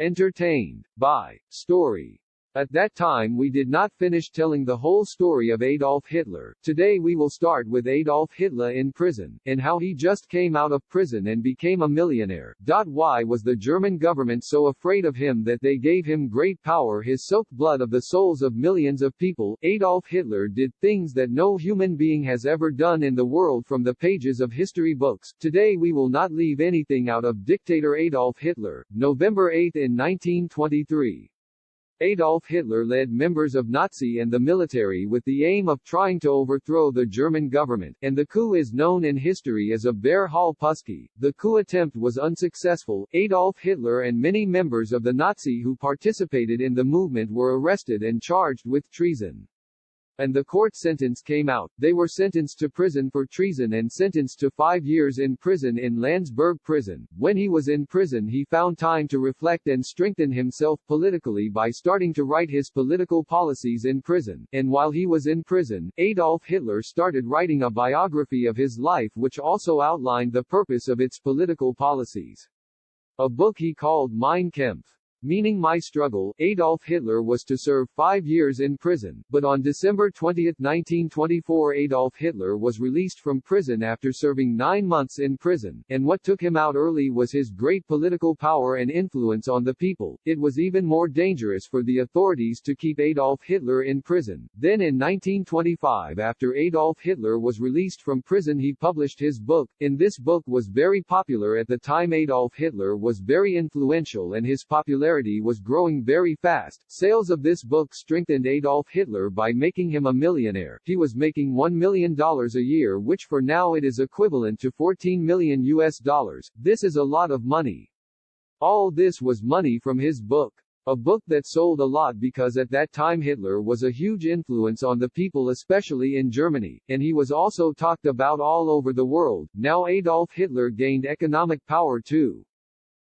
entertained by story. At that time we did not finish telling the whole story of Adolf Hitler. Today we will start with Adolf Hitler in prison, and how he just came out of prison and became a millionaire. Why was the German government so afraid of him that they gave him great power? His soaked blood of the souls of millions of people. Adolf Hitler did things that no human being has ever done in the world from the pages of history books. Today we will not leave anything out of dictator Adolf Hitler. November 8 in 1923. Adolf Hitler led members of Nazi and the military with the aim of trying to overthrow the German government, and the coup is known in history as a Bear Hall Puski. The coup attempt was unsuccessful. Adolf Hitler and many members of the Nazi who participated in the movement were arrested and charged with treason. And the court sentence came out. They were sentenced to prison for treason and sentenced to 5 years in prison in Landsberg prison. When he was in prison he found time to reflect and strengthen himself politically by starting to write his political policies in prison. And while he was in prison, Adolf Hitler started writing a biography of his life which also outlined the purpose of its political policies. A book he called Mein Kampf, meaning My Struggle. Adolf Hitler was to serve 5 years in prison, but on December 20, 1924 Adolf Hitler was released from prison after serving 9 months in prison, and what took him out early was his great political power and influence on the people. It was even more dangerous for the authorities to keep Adolf Hitler in prison. Then in 1925, after Adolf Hitler was released from prison, he published his book. In this book was very popular at the time. Adolf Hitler was very influential and his popularity was growing very fast. Sales of this book strengthened Adolf Hitler by making him a millionaire. He was making $1 million a year, which for now it is equivalent to 14 million US dollars. This is a lot of money. All this was money from his book. A book that sold a lot because at that time Hitler was a huge influence on the people, especially in Germany, and he was also talked about all over the world. Now Adolf Hitler gained economic power too.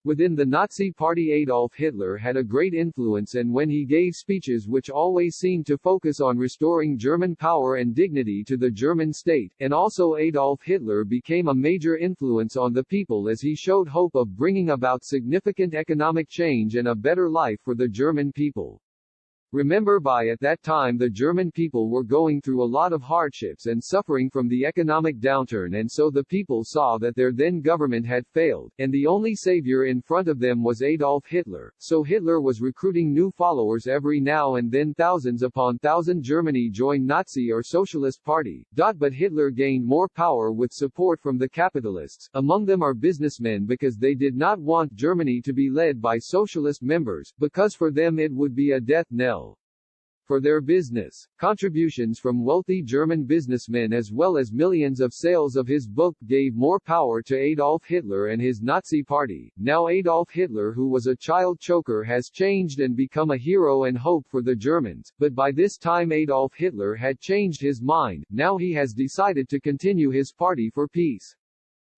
Within the Nazi Party Adolf Hitler had a great influence, and when he gave speeches which always seemed to focus on restoring German power and dignity to the German state, and also Adolf Hitler became a major influence on the people as he showed hope of bringing about significant economic change and a better life for the German people. Remember, by at that time the German people were going through a lot of hardships and suffering from the economic downturn, and so the people saw that their then government had failed, and the only savior in front of them was Adolf Hitler. So Hitler was recruiting new followers every now and then. Thousands upon thousand Germany joined Nazi or Socialist Party. But Hitler gained more power with support from the capitalists, among them are businessmen, because they did not want Germany to be led by socialist members, because for them it would be a death knell for their business. Contributions from wealthy German businessmen as well as millions of sales of his book gave more power to Adolf Hitler and his Nazi party. Now Adolf Hitler, who was a child choker, has changed and become a hero and hope for the Germans, but by this time Adolf Hitler had changed his mind. Now he has decided to continue his party for peace.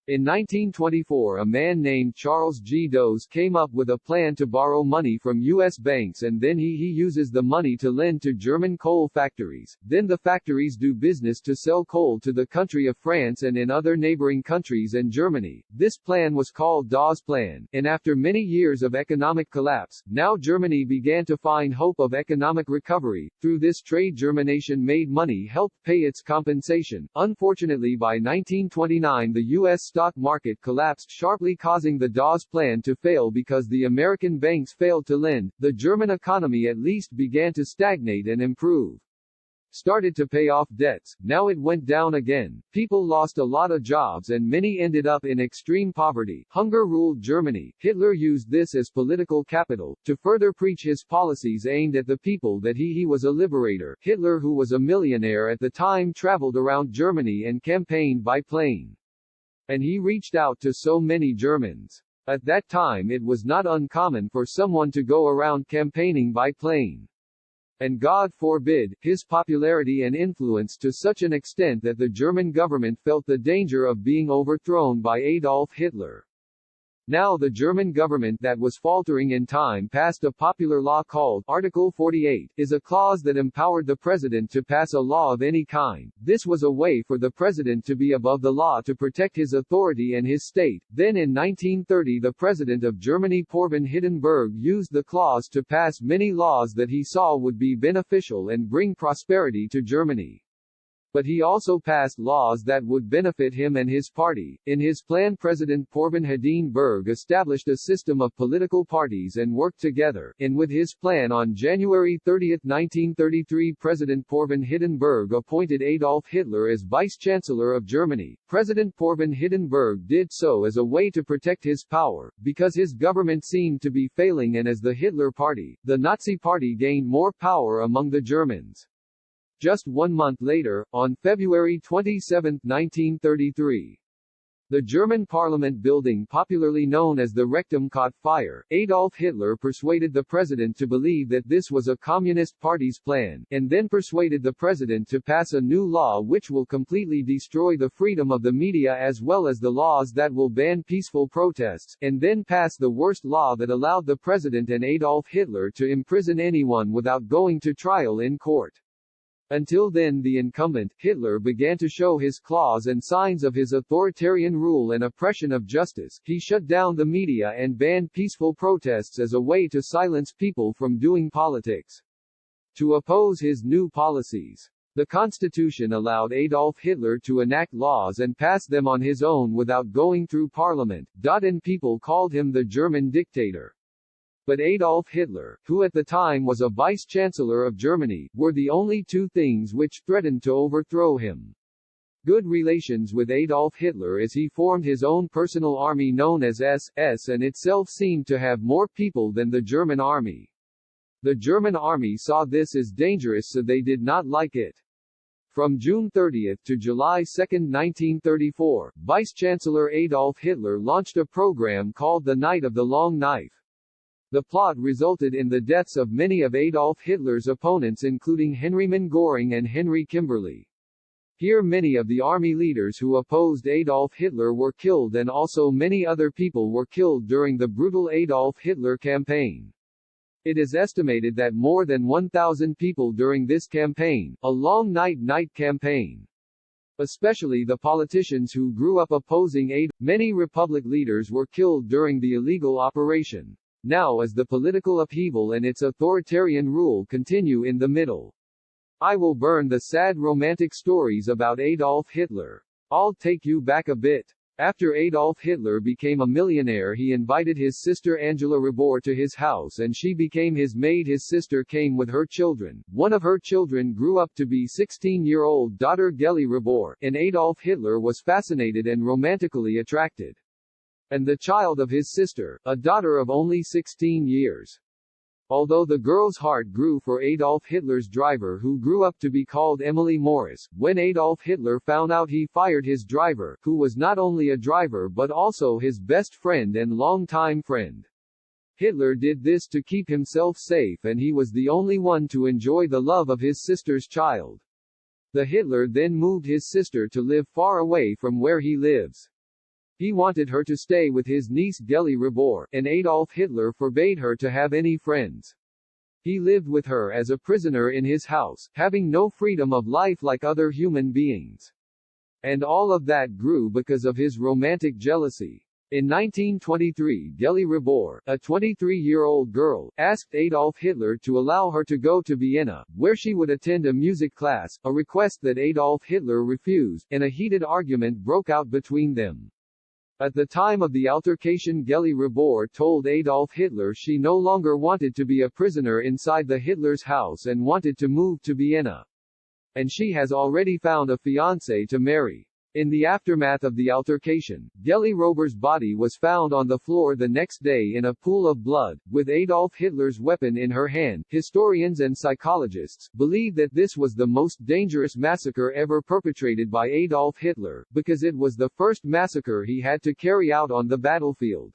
In 1924 a man named Charles G. Dose came up with a plan to borrow money from U.S. banks, and then he uses the money to lend to German coal factories. Then the factories do business to sell coal to the country of France and in other neighboring countries and Germany. This plan was called Dawes Plan, and after many years of economic collapse, now Germany began to find hope of economic recovery. Through this trade Germination made money helped pay its compensation. Unfortunately by 1929 the U.S. stock market collapsed sharply, causing the Dawes Plan to fail because the American banks failed to lend. The German economy at least began to stagnate and improve. Started to pay off debts. Now it went down again. People lost a lot of jobs and many ended up in extreme poverty. Hunger ruled Germany. Hitler used this as political capital to further preach his policies aimed at the people that he was a liberator. Hitler, who was a millionaire at the time, traveled around Germany and campaigned by plane. And he reached out to so many Germans. At that time it was not uncommon for someone to go around campaigning by plane. And God forbid, his popularity and influence to such an extent that the German government felt the danger of being overthrown by Adolf Hitler. Now the German government that was faltering in time passed a popular law called Article 48, is a clause that empowered the president to pass a law of any kind. This was a way for the president to be above the law to protect his authority and his state. Then in 1930 the president of Germany Porven Hindenburg used the clause to pass many laws that he saw would be beneficial and bring prosperity to Germany. But he also passed laws that would benefit him and his party. In his plan, President Porven Hindenburg established a system of political parties and worked together. And with his plan on January 30, 1933, President Porven Hindenburg appointed Adolf Hitler as Vice-Chancellor of Germany. President Porven Hindenburg did so as a way to protect his power, because his government seemed to be failing, and as the Hitler Party, the Nazi Party gained more power among the Germans. Just 1 month later, on February 27, 1933, the German parliament building, popularly known as the Rectum, caught fire. Adolf Hitler persuaded the president to believe that this was a Communist Party's plan, and then persuaded the president to pass a new law which will completely destroy the freedom of the media as well as the laws that will ban peaceful protests, and then pass the worst law that allowed the president and Adolf Hitler to imprison anyone without going to trial in court. Until then, the incumbent, Hitler, began to show his claws and signs of his authoritarian rule and oppression of justice. He shut down the media and banned peaceful protests as a way to silence people from doing politics. To oppose his new policies, the Constitution allowed Adolf Hitler to enact laws and pass them on his own without going through parliament. And people called him the German dictator. But Adolf Hitler, who at the time was a vice-chancellor of Germany, were the only two things which threatened to overthrow him. Good relations with Adolf Hitler as he formed his own personal army known as SS, and itself seemed to have more people than the German army. The German army saw this as dangerous, so they did not like it. From June 30 to July 2, 1934, Vice-Chancellor Adolf Hitler launched a program called the Night of the Long Knife. The plot resulted in the deaths of many of Adolf Hitler's opponents, including Henry Göring and Henry Kimberley. Here many of the army leaders who opposed Adolf Hitler were killed, and also many other people were killed during the brutal Adolf Hitler campaign. It is estimated that more than 1,000 people during this campaign, a long night campaign. Especially the politicians who grew up opposing Adolf. Many Republic leaders were killed during the illegal operation. Now as the political upheaval and its authoritarian rule continue in the middle, I will burn the sad romantic stories about Adolf Hitler. I'll take you back a bit. After Adolf Hitler became a millionaire, he invited his sister Angela Rebor to his house and she became his maid. His sister came with her children. One of her children grew up to be 16-year-old daughter Geli Rebor, and Adolf Hitler was fascinated and romantically attracted. And the child of his sister, a daughter of only 16 years. Although the girl's heart grew for Adolf Hitler's driver, who grew up to be called Emily Morris, when Adolf Hitler found out, he fired his driver, who was not only a driver but also his best friend and longtime friend. Hitler did this to keep himself safe, and he was the only one to enjoy the love of his sister's child. The Hitler then moved his sister to live far away from where he lives. He wanted her to stay with his niece Geli Rebor, and Adolf Hitler forbade her to have any friends. He lived with her as a prisoner in his house, having no freedom of life like other human beings. And all of that grew because of his romantic jealousy. In 1923, Geli Rebor, a 23-year-old girl, asked Adolf Hitler to allow her to go to Vienna, where she would attend a music class, a request that Adolf Hitler refused, and a heated argument broke out between them. At the time of the altercation, Geli Rebor told Adolf Hitler she no longer wanted to be a prisoner inside the Hitler's house and wanted to move to Vienna. And she has already found a fiancé to marry. In the aftermath of the altercation, Geli Rebor's body was found on the floor the next day in a pool of blood, with Adolf Hitler's weapon in her hand. Historians and psychologists believe that this was the most dangerous massacre ever perpetrated by Adolf Hitler, because it was the first massacre he had to carry out on the battlefield.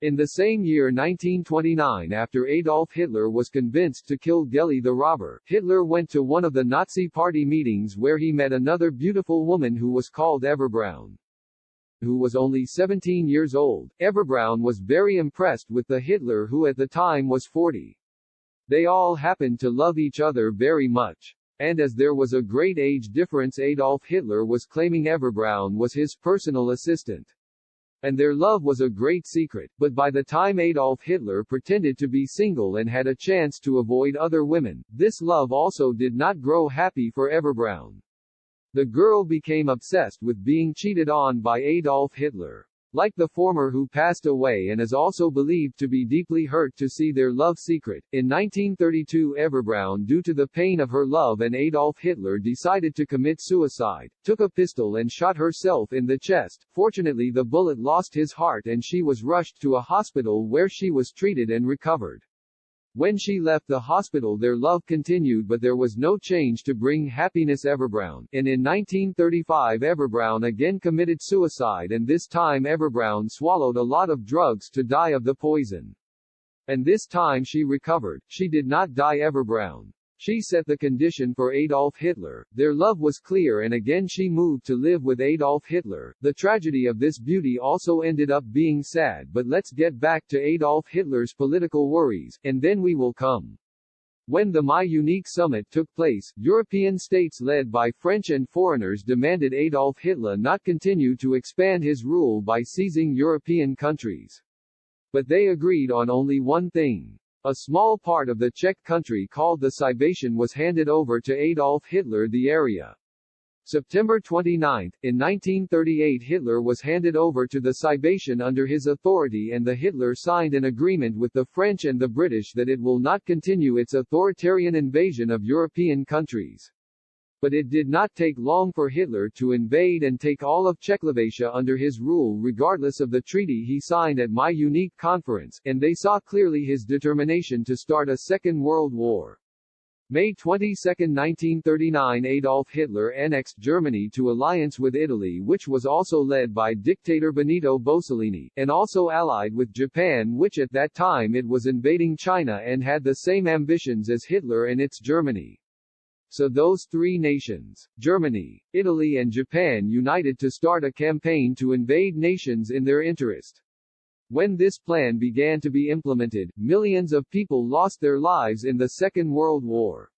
In the same year 1929, after Adolf Hitler was convinced to kill Geli the robber, Hitler went to one of the Nazi Party meetings where he met another beautiful woman who was called Everbraun. who was only 17 years old. Everbrown was very impressed with the Hitler, who at the time was 40. They all happened to love each other very much. And as there was a great age difference, Adolf Hitler was claiming Everbrown was his personal assistant. And their love was a great secret, but by the time Adolf Hitler pretended to be single and had a chance to avoid other women, this love also did not grow happy for Everbrown. The girl became obsessed with being cheated on by Adolf Hitler. Like the former, who passed away and is also believed to be deeply hurt to see their love secret, in 1932 Everbrown, due to the pain of her love and Adolf Hitler, decided to commit suicide, took a pistol and shot herself in the chest. Fortunately, the bullet lost his heart and she was rushed to a hospital where she was treated and recovered. When she left the hospital, their love continued, but there was no change to bring happiness. Everbrown, and in 1935 Everbrown again committed suicide, and this time Everbrown swallowed a lot of drugs to die of the poison. And this time she recovered. She did not die. Everbrown. She set the condition for Adolf Hitler. Their love was clear, and again she moved to live with Adolf Hitler. The tragedy of this beauty also ended up being sad, but let's get back to Adolf Hitler's political worries, and then we will come. When the My Unique Summit took place, European states led by French and foreigners demanded Adolf Hitler not continue to expand his rule by seizing European countries. But they agreed on only one thing. A small part of the Czech country called the Cibation was handed over to Adolf Hitler. The area. September 29, in 1938 Hitler was handed over to the Cibation under his authority, and the Hitler signed an agreement with the French and the British that it will not continue its authoritarian invasion of European countries. But it did not take long for Hitler to invade and take all of Czechoslovakia under his rule, regardless of the treaty he signed at My Unique Conference, and they saw clearly his determination to start a Second World War. May 22, 1939 Adolf Hitler annexed Germany to alliance with Italy, which was also led by dictator Benito Mussolini, and also allied with Japan, which at that time it was invading China and had the same ambitions as Hitler and its Germany. So those three nations, Germany, Italy and Japan, united to start a campaign to invade nations in their interest. When this plan began to be implemented, millions of people lost their lives in the Second World War.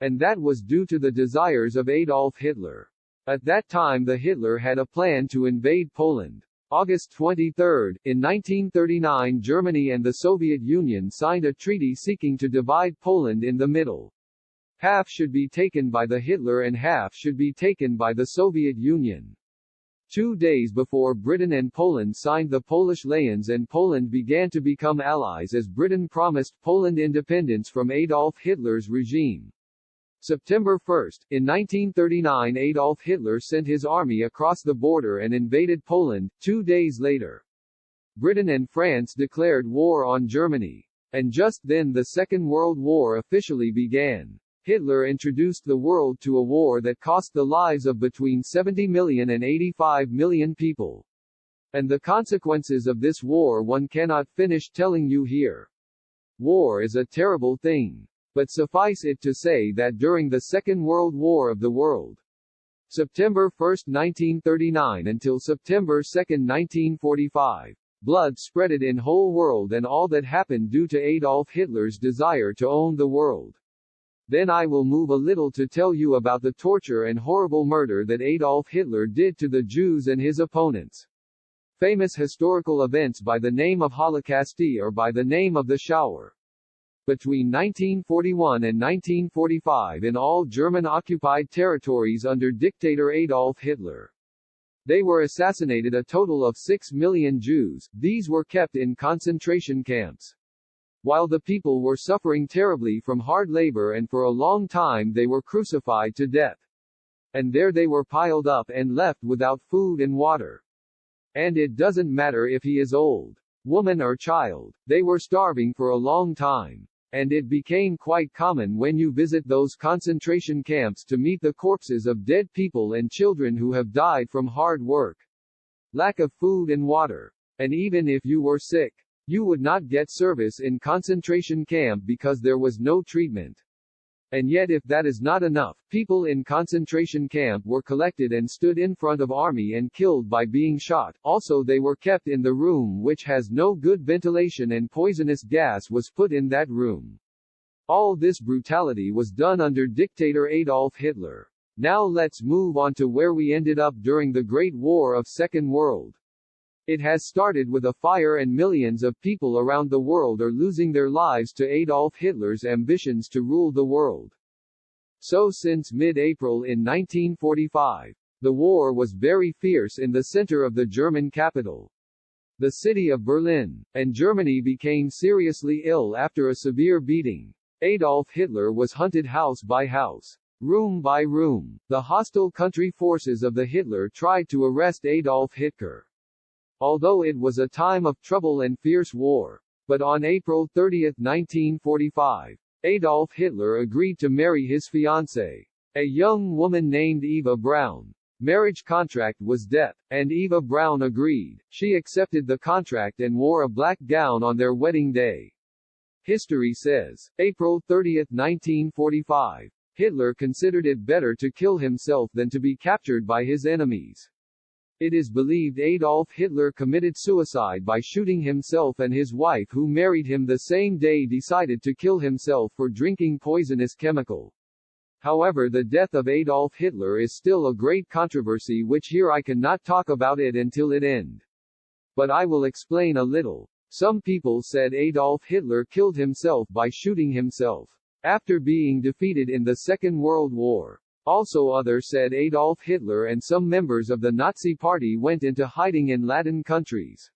And that was due to the desires of Adolf Hitler. At that time the Hitler had a plan to invade Poland. August 23, in 1939 Germany and the Soviet Union signed a treaty seeking to divide Poland in the middle. Half should be taken by the Hitler and half should be taken by the Soviet Union. 2 days before Britain and Poland signed the Polish Alliance, and Poland began to become allies as Britain promised Poland independence from Adolf Hitler's regime. September 1, in 1939 Adolf Hitler sent his army across the border and invaded Poland. 2 days later, Britain and France declared war on Germany. And just then the Second World War officially began. Hitler introduced the world to a war that cost the lives of between 70 million and 85 million people. And the consequences of this war one cannot finish telling you here. War is a terrible thing. But suffice it to say that during the Second World War of the world, September 1, 1939 until September 2, 1945, blood spreaded in whole world, and all that happened due to Adolf Hitler's desire to own the world. Then I will move a little to tell you about the torture and horrible murder that Adolf Hitler did to the Jews and his opponents. Famous historical events by the name of Holocausti or by the name of the Shower. Between 1941 and 1945 in all German-occupied territories under dictator Adolf Hitler. They were assassinated a total of 6 million Jews. These were kept in concentration camps. While the people were suffering terribly from hard labor, and for a long time they were crucified to death. And there they were piled up and left without food and water. And it doesn't matter if he is old, woman or child, they were starving for a long time. And it became quite common when you visit those concentration camps to meet the corpses of dead people and children who have died from hard work, lack of food and water. And even if you were sick, you would not get service in concentration camp because there was no treatment. And yet if that is not enough, people in concentration camp were collected and stood in front of army and killed by being shot. Also they were kept in the room which has no good ventilation and poisonous gas was put in that room. All this brutality was done under dictator Adolf Hitler. Now let's move on to where we ended up during the Great War of Second World. It has started with a fire and millions of people around the world are losing their lives to Adolf Hitler's ambitions to rule the world. So since mid-April in 1945, the war was very fierce in the center of the German capital, the city of Berlin, and Germany became seriously ill after a severe beating. Adolf Hitler was hunted house by house, room by room. The hostile country forces of the Hitler tried to arrest Adolf Hitler, although it was a time of trouble and fierce war. But on April 30, 1945, Adolf Hitler agreed to marry his fiancée, a young woman named Eva Braun. Marriage contract was death, and Eva Braun agreed. She accepted the contract and wore a black gown on their wedding day. History says, April 30, 1945, Hitler considered it better to kill himself than to be captured by his enemies. It is believed Adolf Hitler committed suicide by shooting himself, and his wife who married him the same day decided to kill himself for drinking poisonous chemical. However, the death of Adolf Hitler is still a great controversy which here I cannot talk about it until it end. But I will explain a little. Some people said Adolf Hitler killed himself by shooting himself after being defeated in the Second World War. Also others said Adolf Hitler and some members of the Nazi Party went into hiding in Latin countries,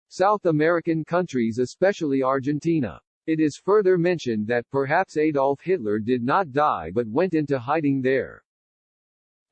South American countries, especially Argentina. It is further mentioned that perhaps Adolf Hitler did not die but went into hiding there.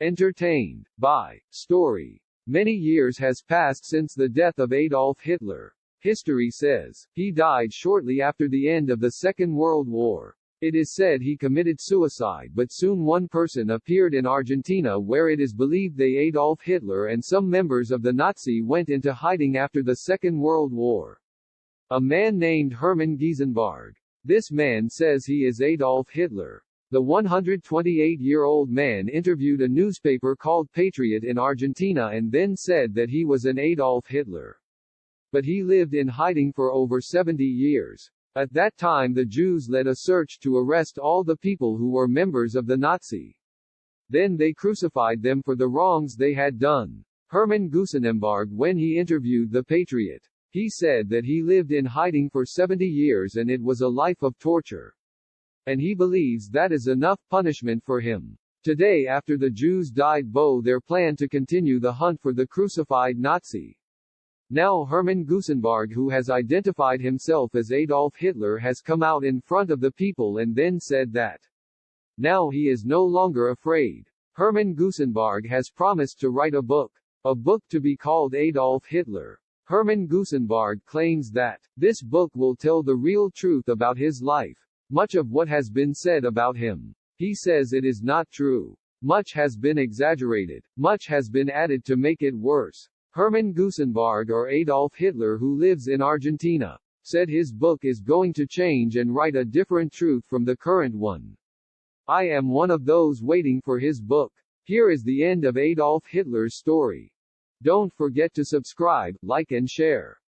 Entertained by story. Many years has passed since the death of Adolf Hitler. History says, he died shortly after the end of the Second World War. It is said he committed suicide, but soon one person appeared in Argentina where it is believed they Adolf Hitler and some members of the Nazi went into hiding after the Second World War. A man named Hermann Giesenberg. This man says he is Adolf Hitler. The 128-year-old man interviewed a newspaper called Patriot in Argentina and then said that he was an Adolf Hitler. But he lived in hiding for over 70 years. At that time the Jews led a search to arrest all the people who were members of the Nazi. Then they crucified them for the wrongs they had done. Hermann Giesenberg, when he interviewed the Patriot, he said that he lived in hiding for 70 years and it was a life of torture. And he believes that is enough punishment for him. Today, after the Jews died, their plan to continue the hunt for the crucified Nazi. Now Hermann Giesenberg, who has identified himself as Adolf Hitler, has come out in front of the people and then said that now he is no longer afraid. Hermann Giesenberg has promised to write a book to be called Adolf Hitler. Hermann Giesenberg claims that this book will tell the real truth about his life. Much of what has been said about him, he says, it is not true. Much has been exaggerated. Much has been added to make it worse. Hermann Giesenberg, or Adolf Hitler, who lives in Argentina, said his book is going to change and write a different truth from the current one. I am one of those waiting for his book. Here is the end of Adolf Hitler's story. Don't forget to subscribe, like and share.